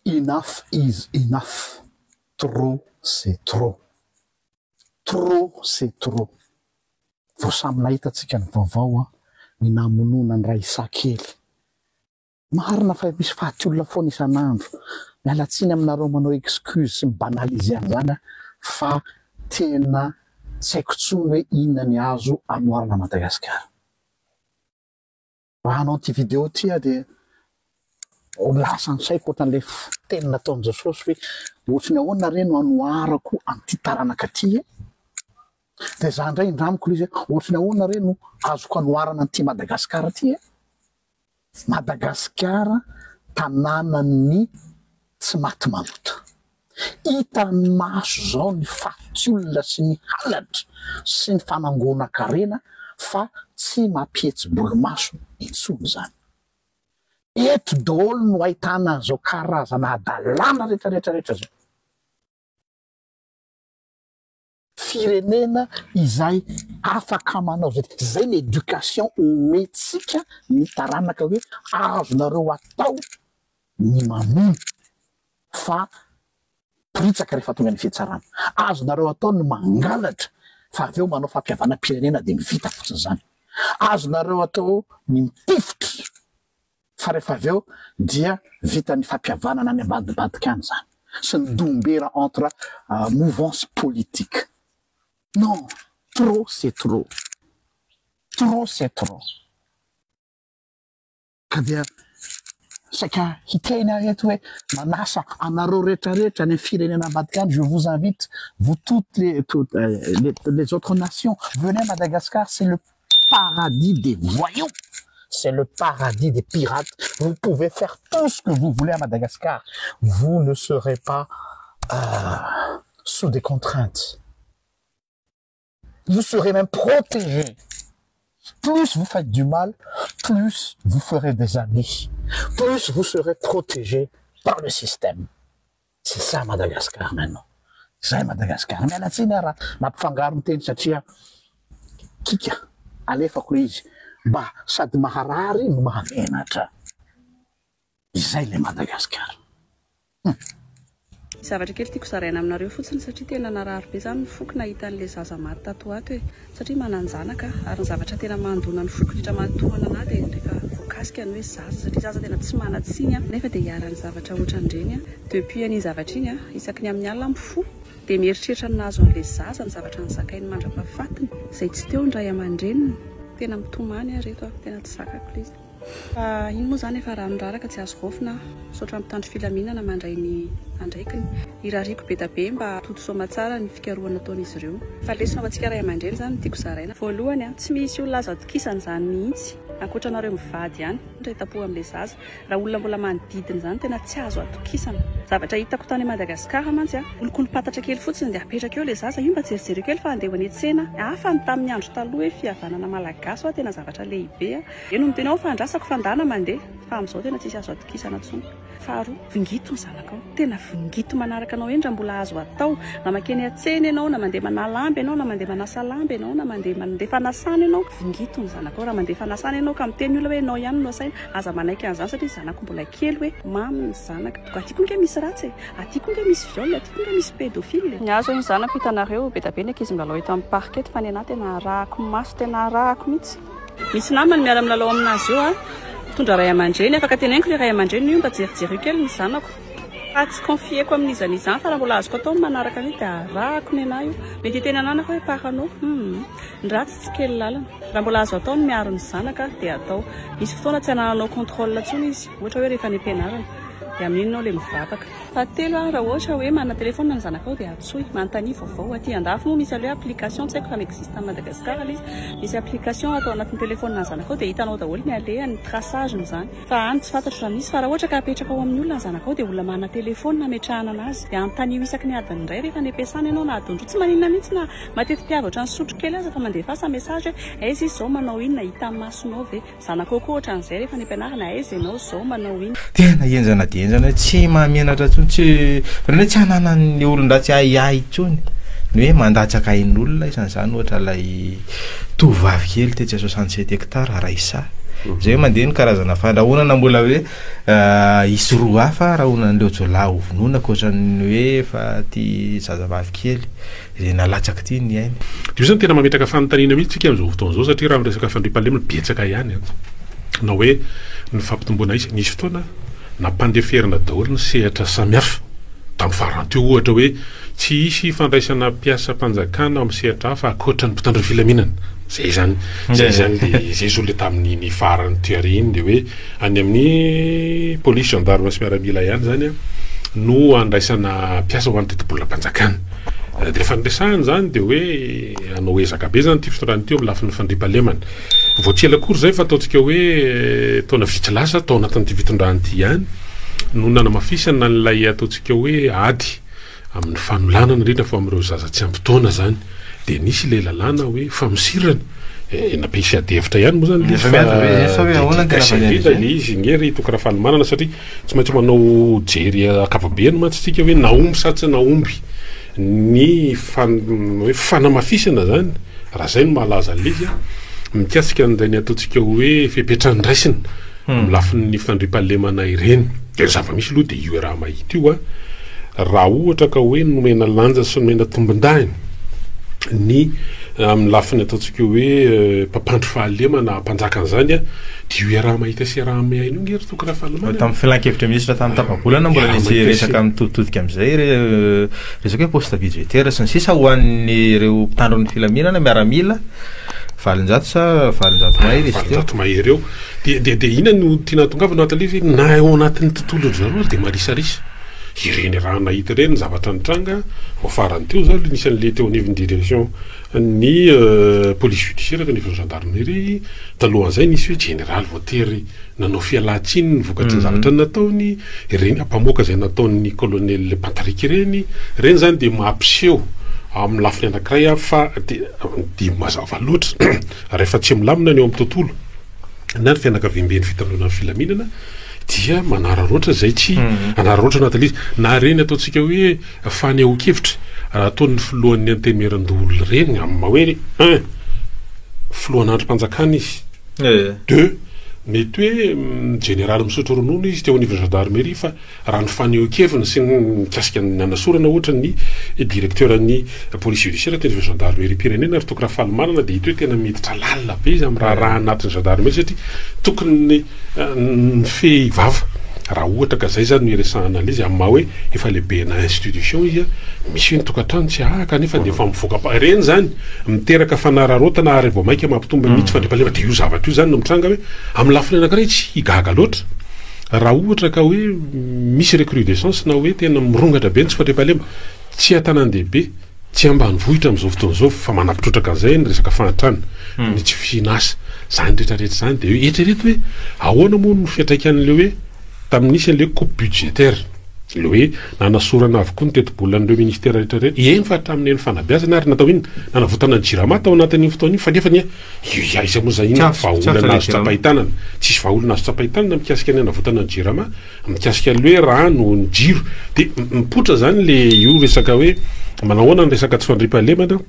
enough is enough. Trop, c'est trop. Trop, c'est trop. Vao samy nahitatsika ny vaovao ny namonona ny raisakely. Marina fa misy faty olona foana isan'andro. Mialatsiny aminareo manao excuse sy mibanaliser an'izany fa tena tsy haiko tsony hoe inona ny azo anoarana Madagasikara. Raha hanao ty vidéo ty dia lasa ny saiko ohatran'le teny nataon'i Jesosy hoe ohatrany ahoana reno anoarako an'ity taranaka ty dia za indray indramiko izy ohatrany ahoana reno azoko anoarana an'ity Madagasikara ty Madagasikara tanànany tsy maty malota. Hita ny maso zao ny faty olona sy ny halatra sy ny fanangona karena fa tsy mampihetsy bolomaso intsony zany. Eto daholo no ahitana zao karazana adalàna rehetrarehetra zao. Firenena izay afaka manao zay ny éducation omentsika ny taranaka hoe azonareo atao ny mamono fa piritsaka rehefa tonga ny fihetsarana. Azonareo atao ny mangalatra fa aveo manao fampiavana-pirenena dia mivita fotsiny zany. Azonareo atao ny mitifitra fa rehefa aveo dia vita ny fampiavanana ny ambadibadika any zany sy ny dombera entre mouvance politique. Non, trop c'est trop. Trop c'est trop. Ka dia saka hitena eto hoe manasa anareo rehetrarehetra ny firenena ambadika any. Je vous invite, vous toutes les autres nations, venez à Madagascar, c'est le paradis des voyous. C'est le paradis des pirates. Vous pouvez faire tout ce que vous voulez à Madagascar. Vous ne serez pas sous des contraintes. Vous serez même protégé. Plus vous faites du mal, plus vous ferez des amis. Plus vous serez protégé par le système. C'est ça Madagascar maintenant. C'est ça Madagascar. Mais la tsinara, ma pfangaro teny satria kika alefako izy mba sady maharary no mahamenatra. Izay le Madagascar. Zavatra kely tiako zaraina aminareo fotsiny satria tena narary be zany ny foko nahita an'le zaza maty tato ato hoe satria mananjanaka ary ny zavatra tena mandona ny foko ritra matohana ana dia rehefa voakasika ny hoe zaza satria zaza tena tsy manatsiny nefa dia hiarany zavatra ohatran'ireny depuis an'iny zavatra iny isaky ny amin'ny alina mifo dia mieritreritra ny nahazo an'le zaza ny zavatra nizakainy mandrapahafatiny izay tsy teo ny ray aman-dreniny tena mitomany reto tena tsy zakako izy. Iny moa zany efa raha niraraka tsy azo gofina sotra mitandro filaminana mandray ny andraikiny irariko be tabe mba toto soma tsara ny fikarohana ataon'izy ireo fa lesona ho antsika ray aman-dreny zany tiako zaraina voalohany tsy misy olona azo atokisana zany mihitsy ankoatranareo mivady ihany ndray tapoha amin'le zaza raha olona mbola manodidina zany tena tsy azo atokisana. Zavatra hitako tany Madagasikara mantsy olokolo-patatra kely fotsiny dia apetraka eo le zaza io mba jerijery kely fa andeha any tsena hafa ny tamin'ny andro taloha hoe fihavanana malagasy tena zavatra lehibe eno ny tena ao fa andrasako fandana mandeha fa amin'izao tena tsisy azo atokisana tsony. Faharoa vingito ny zanakao tena vingito manaraka anao endra mbola azo atao na makeny atsena ianao na mandeha manalamby ianao na mandeha manasa lamby ianao na mandeha fanasana ianao vingito ny zanakao raha mandeha fanasana ianao ka miteny olona hoe ianao ihany no asaina aza manaiky an'izany satria zanako mbola kely hoe mamy ny zanaka atiako nge misy ratsy atiako nge misy viole atiako nge misy pédophile ny azo ny zanako hitanareo be tabe ny ankizy milalao eto amin'ny parquet fa ny anahy tena arahako maso tena arahako mihitsy misy namany miara milalao aminazy eo tondra ray aman-dreny afaka tenainiko le ray aman-dreny io mba jerijery kely ny zanako fa tsy confieko amin'izany izany fa raha mbola azoko atao manaraka ny dia arahako ny anahy io mety tena ananako hoe paranao ny ratsy tsy kely lalana raha mbola azo atao ny miaro ny zanaka dia atao misy fotoana tsy anananao contrôle ntsony izy ohatra hoe rehefa ny ampianarana dia amin'inao le mivavaka fahatelo raha ohatra hoe manana telefona ny zanakao dia atsoy manontany vaovao aty andafy moa misy aloha application tsy haiko raha n'existe Madagascar izy misy application atao anatin'ny telefona ny zanakao dia hitanao daholo ny alehany traçage zany fa any tsy fantatro raha misy fa raha ohatra ka apetraka ao amin'ny olona ny zanakao dia olona manana telefona ametrahana anazy dia anontanio isaky ny adiny indray rehefa ny ampiasana ianao na adiny roa tsy maninona mihitsy na mateti-piavatra ny sotro kely aza fa mandeha fasa message hoe aiza izy zao manao inona hita amin'ny masonao ve zanakao koa ohatran'izay rehefa ny ampianarana aiza ianao zao manao iny tena enjana dia enjana tsy mahamianatra tsony tsy tsy hananany olon-dratsy ahiahy tsony ny hoe mandatsaka ain'olona isan'izany ohatra ilay tovavy kely tetsy 67 hectare raisa zay mandeha ny karazana fandrahonana mbola hoe isy roa hafa raha onandreo jola ovonona koatrany hoe fa ty zazavavy kely zay nalatsaky ty ny ainy. Io zany tena mametraka fanontaniana mihitsy tsika amin'izao fotoana izao satria raha miresaka fandriam-pahalemana betsaka ihany na hoe ny fampitomboana izy nisy fotoana nampandeferina daholo ny sehatra samihafa tamin'ny farany teo ohatra hoe tsy isy fandraisana mpiasa mpanjakana amin'ny sehatra hafa akoatra ny mpitandro filaminana zay zany zay zole tamin'ny farany teary iny de hoe any amin'ny police gendarme sy miaramila ihany zany no andraisana mpiasa ho an'ny tetibolona mpanjakana de rehefa nresahany zany de hoe anao ezaka be zany ty fitondrany teo amin'ny lafin'ny fandriam-pahalemana voatsy kory zay fa ataontsika hoe taona vitsy lasa tao anatin'ity fitondrany ty ihany no nanamafisana n'ilay ataontsika hoe ady amin'ny fanolanana indrindra fa amin'ireo zaza tsy ampy-taona zany de nisy ilay lalàna hoe famosirana nampisy adevitra ihany moa zany izy ngery tokana fanomanana satria tsy maintsy manao jery akavabeany mantsitsika hoe naomby sa tsy naomby ny hoe fanamafisana zany raha zay no mahalaza an'izy mikasika an'izay ny ataontsika hoe fipetrany-draisina amin'ny lafin'ny fandriam-pahalemana ireny de zava-misy aloha de io raha mahita io raha ohatra ka hoe nomena lanja sy nomena tombon-dahiny ny amin'ny lafiny ataontsika hoe mpampandro fahalemana mpanjaka an'izany de io raha mahita sy raha mihaino io ngery tokana fahalemana tamin'ny filan-kevitra misy fa tamin'ny tapabolana mbola nisy resaka mitoditodika amin'izay resaka hoe poste budgétaire sy ny sisa ho an'ny ireo mpitandro ny filaminana miaramila valonjato sa valonjato mahery izy valonjato mahery eo de ina no tiana tongavana atale hoe na ao anatin'ny tontolo zareo de marisarisa ireny raha nahita ireny zavatra nitranga farany teo zany nisan'le teo anivon'ny direction ny police judiciaire teo anivon'ny gendarmerie talohan'izay nisy hoe général voatery nanao fialan-tsiny ny vokatry ny zavatra nataony ireny ampamoaka zay nataon'ny colonel Patrick ireny zany de mampiseho amin'ny lafiny anankiray fa de mazava loatra rehefa tsy milamina ny eo amin'ny tontolo na ny fianakaviam-ben'ny fitandrona ny filaminana dia manararoatra zay tsy anararoatra anatin'izy na reny ataontsika hoe faneho-kevitra raha ataon'ny filohan'ny antemeran-doolo reny amin'ny hoe 1 filohan'andro mpanjakana izy 2 mety hoe général misotro ronono izy teo anivon'ny gendarmerie fa raha ny faneho-kevina sy mikasika ny anasorana ohatra ny directeur ny police judiciaire teo anivon'ny gendarmerie pirenena ary tokony fahalomanana de hita hoe tena miditra lalina be izy amin'ny raha anatin'ny gendarmerie satria tokony ny fehivava raha ohatra ka zay zany iresahana an'izy amin'ny hoe efa lehibe na institution izy misy hoe ny tokantrano tsy kanefa de efa mivoaka reny zany miteraka fanararotana ary vao maika mampitomba mihitsy fandriam-pahalemana de io zavatra io zany no mitranga hoe amin'ny lafiny anankiray tsy higaga loatra raha ohatra ka hoe misy recrudescence na hoe tena mirongatra be ny tsy fandriam-pahalemana tsy atanan-dehibe tsy ambanivohitra amin'izao fotoana zao fa manapitrotraka an'izay ny resaka fahantrana ny tsy fihinasa zany rehetrarehetra zany de eritrereto hoe ahoana moa no fiantraikan'le hoe tamin'nisy an'le coupe budgétaire le hoe nanasorana avokoa ny tetibolina an'ireo ministère rehetrarehetra eny fa hatramin'ny eny fanabeazana ary natao iny nanavotana ny jirama tao anatin'iny fotoana iny fa nefa ny aiza moa zay iny vahaolana azo tsapahitanana tsisy vahaolana azo tsapahitanana mikasika ny nanavotana ny jirama mikasika an'le hoe rano ny jiro de mipotra zany le io resaka hoe manahoana ny resaka tsy fandriam-pahalemana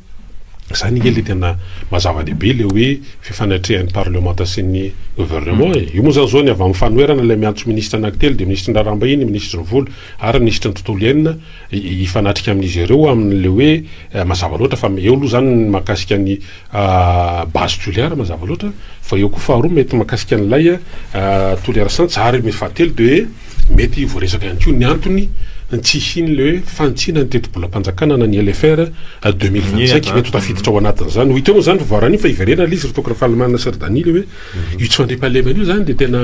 zany nge le tena mazava-dehibe le hoe fifanatrehan'ny parlementa sy ny gouvernement io moa zany zao ny avy amin'ny fanoerana ilay miantso ministre anankitelo de ministre ndraramba iny ministre ny volo ary ministre ny tontolo iainina hifanatrika amin'izy ireo amin'le hoe mazava loatra fa eo aloha zany makasika ny base toliara mazava loatra fa eo koa faharoa mety makasika an'ilay toliara santsy ary mety fahatelo de hoe mety voaresaka ihany koa ny antony tsy hiny le hoe fantsina ny tetibola mpanjakana na ny LFR 2025 mety tafiditra ao anatin'izany ho iteo moa zany fivoarany fa iverena le izy tokony fahalomanana Sardanie le hoe io tsy fandriam-pahalemana io zany de tena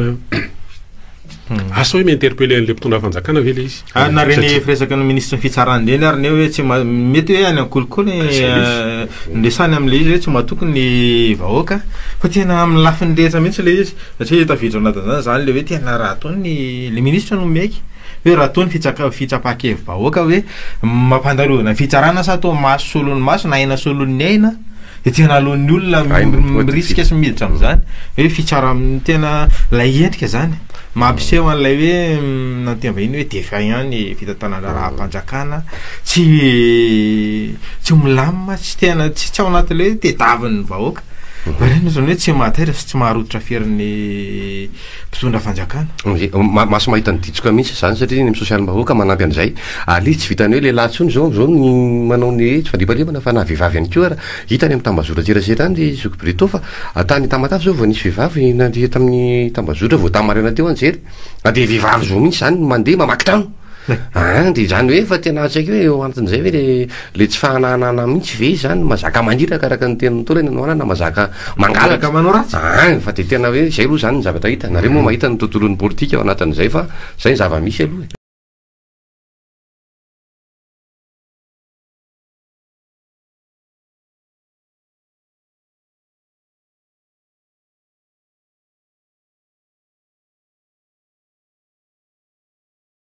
asa hoe mi-interpeller an'le mpitondra fanjakana ve le izy na reny firesaka ny ministre ny fitsarany reny ary ne hoe tsy mety hoe any ankolikoly ndresany amin'le izy hoe tsy mahatokony vahoaka fa tena amin'ny lafiny rehetra mihitsy le izy satria tafiditra ao anatin'izany zany le hoe tena raha ataony le ministre no maiky hoe raha ataony fitsapa-kevy vahoaka hoe mampandalovana fitsarana sa atao maso solon'ny maso na aina solon'ny aina de tena alohan'ny olona mirisika sy miditra amin'izany hoe fitsara tena lay endrika zany mampiseho an'ilay hoe nantemba iny hoe defa ihany fitantanana raha mpanjakana tsy milamina tsy tena tsy ao anatin'le hoe tedaviny vahoaka reny zany hoe tsy mahatera sy tsy maharoditra fierin'ny mpitondra fanjakana maso mahita ny ditsoka mihitsy zany satria ny sosialy bahoaka manampy an'izay ali tsy vitany hoe lehilahy tsony zao ny manao ny tsy fandripalemana fa na vehivavy ihany koa raha hitany amin'ny tambazora tserasera any zoko breto fa tany tamatafy zao vao nisy vehivavy nandeha tamin'ny tambazora vao tamarena teo anjery de vehivavy zao mihitsy zany mandeha mamaky trano de zany hoe fa tena tsaiky hoe eo anatin'izay hoe le tsy fahananana mihitsy ve zany mazaka maniraka araka ny teniny tola eny anao na mazaka mangalaka manao ratsy fa de tena hoe zay aloha zany ny zavatra hita nareo moa mahita ny tontolon'ny politika ao anatin'izay fa zay ny zava-misy aloha